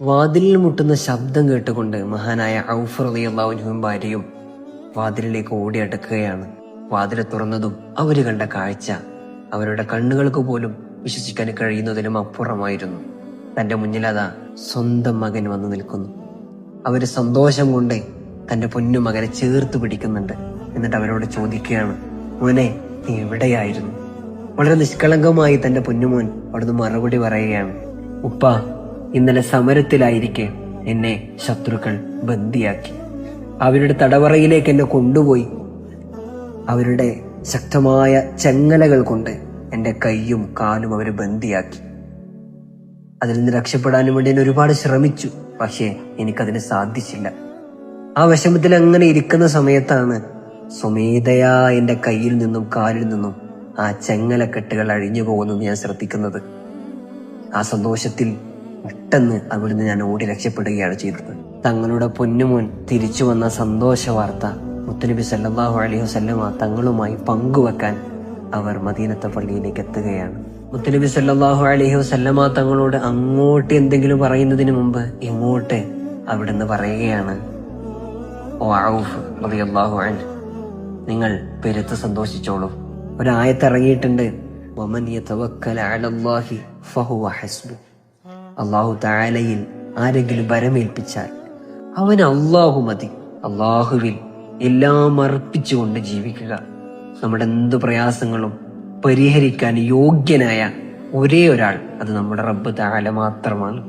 വാതിലിൽ മുട്ടുന്ന ശബ്ദം കേട്ടുകൊണ്ട് മഹാനായ ഔഫ് റളിയല്ലാഹു അൻഹുവും ഭാര്യയും വാതിലിലേക്ക് ഓടിയടക്കുകയാണ്. വാതിൽ തുറന്നതും അവര് കണ്ട കാഴ്ച അവരുടെ കണ്ണുകൾക്ക് പോലും വിശ്വസിക്കാൻ കഴിയുന്നതിലും അപ്പുറമായിരുന്നു. തന്റെ മുന്നിലതാ സ്വന്തം മകൻ വന്നു നിൽക്കുന്നു. അവര് സന്തോഷം കൊണ്ട് തന്റെ പൊന്നു മകനെ ചേർത്ത് പിടിക്കുന്നുണ്ട്. എന്നിട്ട് അവരോട് ചോദിക്കുകയാണ്, മോനെ നീ എവിടെയായിരുന്നു? വളരെ നിഷ്കളങ്കമായി തന്റെ പൊന്നുമോൻ അവിടുന്ന് മറുപടി പറയുകയാണ്, ഉപ്പ, ഇന്നലെ സമരത്തിലായിരിക്കെ എന്നെ ശത്രുക്കൾ ബന്ദിയാക്കി. അവരുടെ തടവറയിലേക്ക് എന്നെ കൊണ്ടുപോയി. അവരുടെ ശക്തമായ ചെങ്ങലകൾ കൊണ്ട് എന്റെ കൈയും കാലും അവര് ബന്ദിയാക്കി. അതിൽ നിന്ന് രക്ഷപ്പെടാനും വേണ്ടി ഞാൻ ഒരുപാട് ശ്രമിച്ചു. പക്ഷേ എനിക്കതിന് സാധിച്ചില്ല. ആ വിഷമത്തിൽ അങ്ങനെ ഇരിക്കുന്ന സമയത്താണ് സ്വമേധയാ എന്റെ കയ്യിൽ നിന്നും കാലിൽ നിന്നും ആ ചെങ്ങലക്കെട്ടുകൾ അഴിഞ്ഞു പോകുന്നത് ഞാൻ ശ്രദ്ധിക്കുന്നത്. ആ സന്തോഷത്തിൽ പെട്ടെന്ന് അവിടുന്ന് ഞാൻ ഓടി രക്ഷപ്പെടുകയാണ് ചെയ്തത്. തങ്ങളുടെ പൊന്നുമോൻ തിരിച്ചു വന്ന സന്തോഷ വാർത്ത മുത്തുനബി സല്ലല്ലാഹു അലൈഹി വസല്ലമ തങ്ങളുമായി പങ്കുവെക്കാൻ അവർ മദീനത്തെ പള്ളിയിലേക്ക് എത്തുകയാണ്. മുത്തുനബി സല്ലല്ലാഹു അലൈഹി വസല്ലമ തങ്ങളോട് അങ്ങോട്ട് എന്തെങ്കിലും പറയുന്നതിന് മുമ്പ് ഇങ്ങോട്ട് അവിടുന്ന് പറയുകയാണ്, ഓ ഔഫ് റളിയല്ലാഹു അൻഹു, നിങ്ങൾ പെരുത്ത് സന്തോഷിച്ചോളൂ. ഒരായത്തിറങ്ങിയിട്ടുണ്ട്, വമൻ യതവക്കല അലല്ലാഹി ഫഹുവ ഹസ്ബു. അല്ലാഹു തആലയിൽ ആരെങ്കിലും ഭരമേൽപ്പിച്ചാൽ അവന് അല്ലാഹു മതി. അല്ലാഹുവിൽ എല്ലാം അർപ്പിച്ചുകൊണ്ട് ജീവിക്കുക. നമ്മുടെ എന്ത് പ്രയാസങ്ങളും പരിഹരിക്കാൻ യോഗ്യനായ ഒരേ ഒരാൾ അത് നമ്മുടെ റബ്ബ് തആല മാത്രമാണ്.